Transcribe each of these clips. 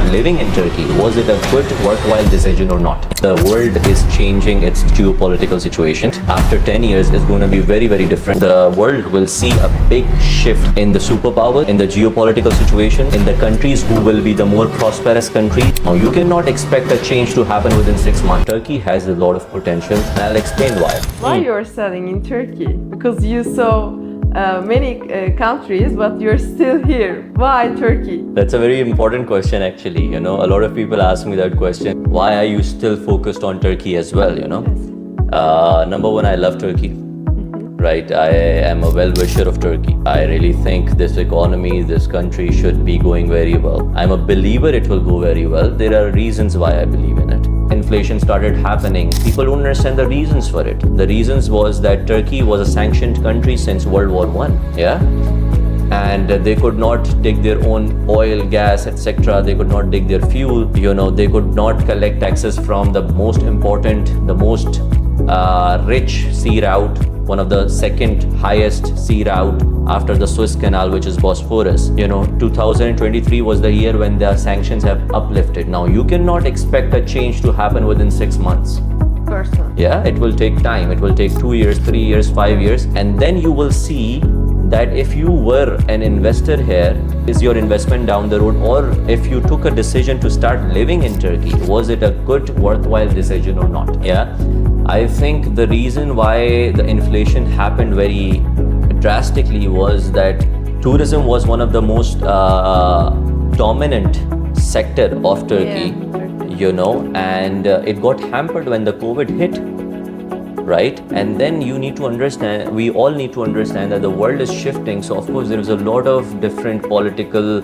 living in Turkey, was it a good, worthwhile decision or not? The world is changing its geopolitical situation. After 10 years, it's going to be very, very different. The world will see a big shift in the superpower, in the geopolitical situation, in the countries who will be the more prosperous country. Now, you cannot expect a change to happen within 6 months. Turkey has a lot of potential, and I'll explain why. Why you're selling in Turkey? Because you saw many countries, but you're still here. Why Turkey? That's a very important question, actually. You know, a lot of people ask me that question. Why are you still focused on Turkey as well? You know, number one, I love Turkey. Right, I am a well-wisher of Turkey. I really think this economy, this country should be going very well. I'm a believer it will go very well. There are reasons why I believe in it. Inflation started happening. People don't understand the reasons for it. The reasons was that Turkey was a sanctioned country since World War I. Yeah? And they could not dig their own oil, gas, etc. They could not dig their fuel. You know, they could not collect taxes from the most important, the most rich sea route, one of the second highest sea route after the Suez Canal, which is Bosphorus. You know, 2023 was the year when the sanctions have uplifted. Now, you cannot expect a change to happen within 6 months. Personally. Yeah, it will take time. It will take 2 years, 3 years, 5 years. And then you will see that if you were an investor here, is your investment down the road, or if you took a decision to start living in Turkey, was it a good, worthwhile decision or not? Yeah. I think the reason why the inflation happened very drastically was that tourism was one of the most dominant sector of Turkey, you know, and it got hampered when the COVID hit, right? And then you need to understand, we all need to understand that the world is shifting. So of course there is a lot of different political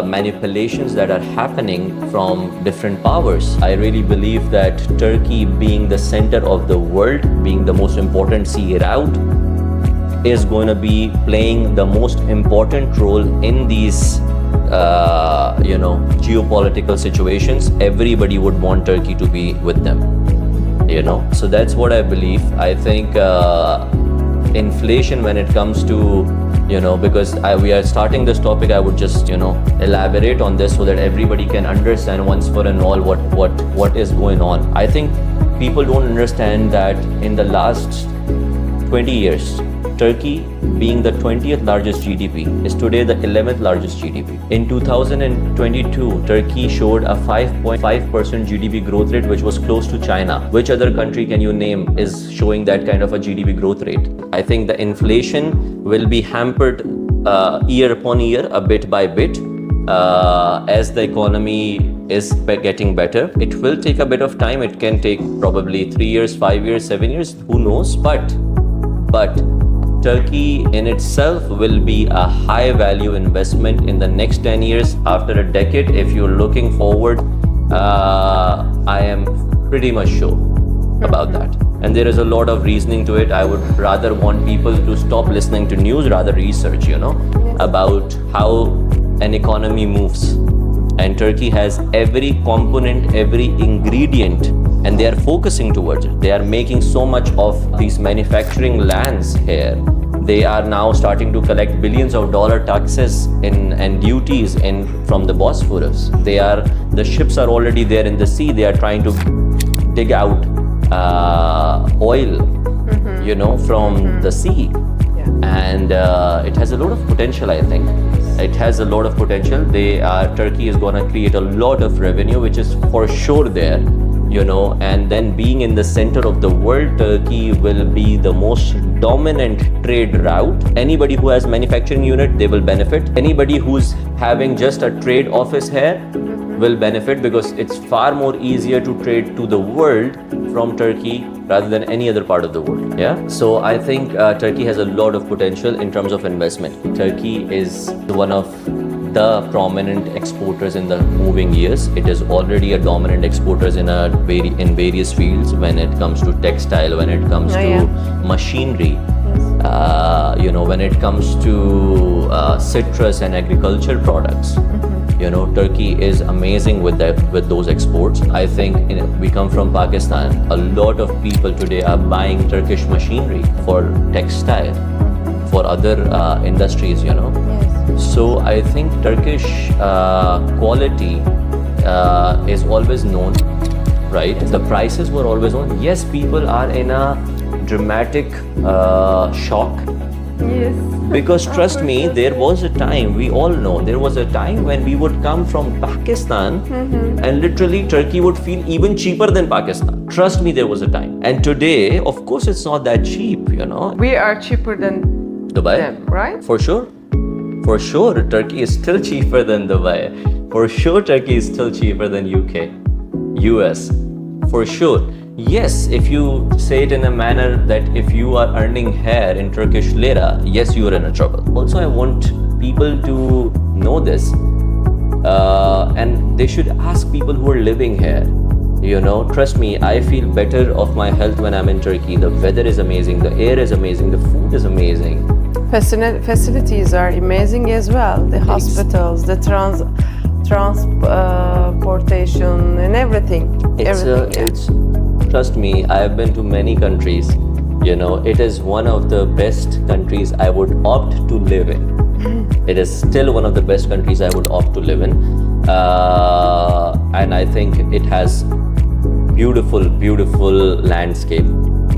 manipulations that are happening from different powers. I really believe that Turkey, being the center of the world, being the most important sea route, is going to be playing the most important role in these you know, geopolitical situations. Everybody would want Turkey to be with them, you know. So that's what I believe. I think inflation, when it comes to, you know, because we are starting this topic, I would just, you know, elaborate on this so that everybody can understand once for and all what is going on. I think people don't understand that in the last 20 years, Turkey, being the 20th largest GDP, is today the 11th largest GDP. In 2022, Turkey showed a 5.5% GDP growth rate, which was close to China. Which other country can you name is showing that kind of a GDP growth rate? I think the inflation will be hampered year upon year, a bit by bit, as the economy is getting better. It will take a bit of time. It can take probably 3 years, 5 years, 7 years, who knows? But Turkey in itself will be a high value investment in the next 10 years. After a decade, if you're looking forward, I am pretty much sure about that. And there is a lot of reasoning to it. I would rather want people to stop listening to news, rather research, you know, about how an economy moves. And Turkey has every component, every ingredient, and they are focusing towards it. They are making so much of these manufacturing lands here. They are now starting to collect billions of dollar taxes and duties from the Bosphorus. The ships are already there in the sea. They are trying to dig out oil, you know, from the sea. Yeah. And it has a lot of potential, I think. It has a lot of potential. Turkey is going to create a lot of revenue, which is for sure there, you know. And then being in the center of the world, Turkey will be the most dominant trade route. Anybody who has manufacturing unit, they will benefit. Anybody who's having just a trade office here will benefit, because it's far more easier to trade to the world from Turkey rather than any other part of the world. Yeah. So I think Turkey has a lot of potential in terms of investment. Turkey is one of the prominent exporters in the moving years. It is already a dominant exporter in various fields, when it comes to textile, when it comes to machinery, you know, when it comes to citrus and agriculture products. You know, Turkey is amazing with those exports. I think we come from Pakistan. A lot of people today are buying Turkish machinery for textile, for other industries, you know. Yes. So I think Turkish quality is always known, right? The prices were always on. Yes, people are in a dramatic shock. Yes. Because Of trust course, me, yes, there yes. was a time, we all know, there was a time when we would come from Pakistan and literally Turkey would feel even cheaper than Pakistan. Trust me, there was a time. And today, of course, it's not that cheap, you know. We are cheaper than Dubai? them, right? For sure. For sure, Turkey is still cheaper than Dubai. For sure, Turkey is still cheaper than UK, US. For sure. Yes, if you say it in a manner that if you are earning here in Turkish lira, yes, you are in a trouble. Also, I want people to know this, and they should ask people who are living here. You know, trust me, I feel better of my health when I'm in Turkey. The weather is amazing, the air is amazing, the food is amazing. Facilities are amazing as well. The hospitals, the transportation, and everything. It's trust me, I have been to many countries. You know, it is one of the best countries I would opt to live in. It is still one of the best countries I would opt to live in, and I think it has beautiful landscape.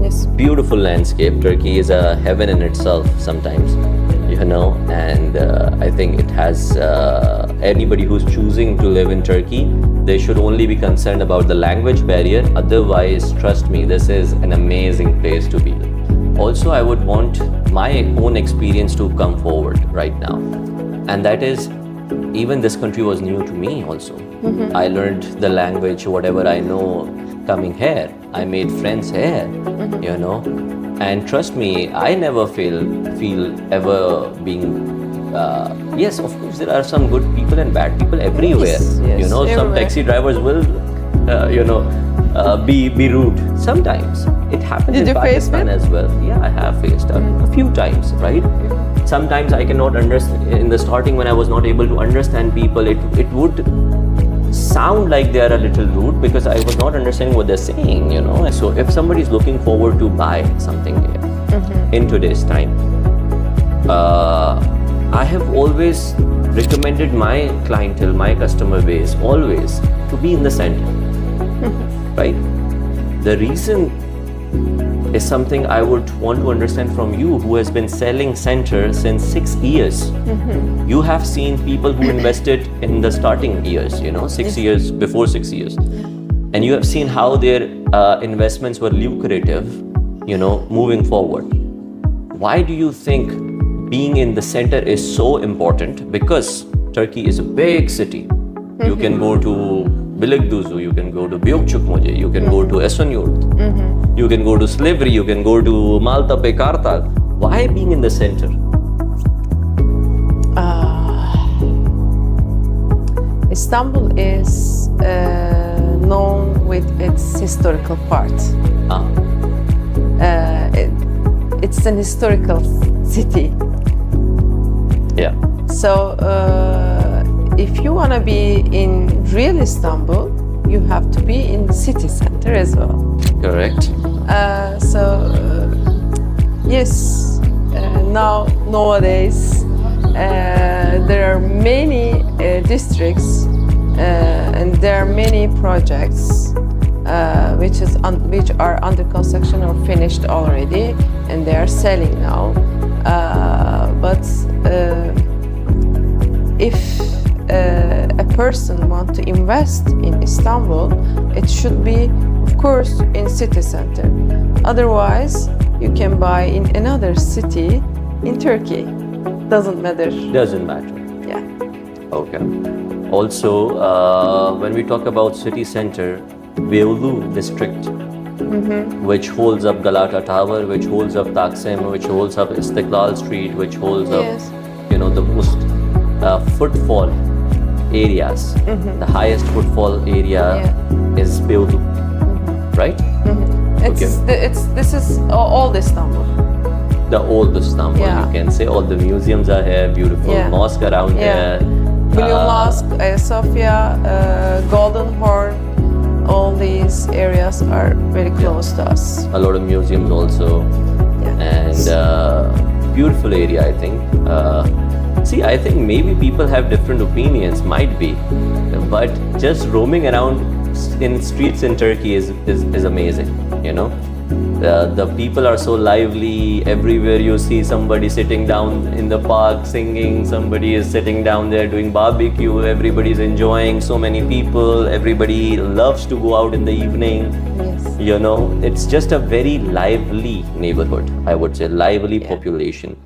Yes. Beautiful landscape. Turkey is a heaven in itself sometimes, you know, and I think it has anybody who's choosing to live in Turkey, they should only be concerned about the language barrier. Otherwise, trust me, this is an amazing place to be. Also, I would want my own experience to come forward right now, and that is, even this country was new to me also. I learned the language, whatever I know, coming here. I made friends here, you know, and trust me, I never feel ever being. Yes, of course, there are some good people and bad people everywhere. Yes, You know, some everywhere. taxi drivers will, be rude. Sometimes it happens Did in you face Pakistan it? as well. Yeah, I have faced a few times, right? Sometimes I cannot understand. In the starting, when I was not able to understand people, it would sound like they are a little rude because I was not understanding what they're saying, you know. So if somebody is looking forward to buy something here in today's time, I have always recommended my clientele, my customer base, always to be in the center, right? The reason is something I would want to understand from you, who has been selling center since 6 years. You have seen people who invested in the starting years, you know, 6 years, before 6 years. And you have seen how their investments were lucrative, you know, moving forward. Why do you think being in the center is so important? Because Turkey is a big city. You can go to Beylikdüzü, you can go to Büyükçekmece, you can go to Esenyurt, you can go to Silivri, you can go to Maltepe, Kartal. Why being in the center? Istanbul is known with its historical part. It's an historical city. Yeah. So if you want to be in real Istanbul, you have to be in the city center as well. Correct. Yes, nowadays there are many districts and there are many projects which are under construction or finished already, and they are selling now. But if a person wants to invest in Istanbul, it should be, of course, in city center. Otherwise, you can buy in another city in Turkey. Doesn't matter. Doesn't matter. Yeah. Okay. Also, when we talk about city center, Beyoğlu district, which holds up Galata Tower, which holds up Taksim, which holds up Istiklal Street, which holds Yes. up, you know, the most footfall areas. The highest footfall area is Beyoğlu, right? This is old Istanbul. The old Istanbul, Yeah. you can say. All the museums are here, beautiful mosque around here. Blue Mosque, Hagia Sophia, Golden Horn, all these areas are very close to us. A lot of museums also. Yeah. And beautiful area, I think. See, I think maybe people have different opinions, might be, but just roaming around in streets in Turkey is amazing, you know. The people are so lively. Everywhere you see somebody sitting down in the park singing, somebody is sitting down there doing barbecue, everybody's enjoying, so many people, everybody loves to go out in the evening. Yes. You know, it's just a very lively neighborhood, I would say, lively Yeah. population.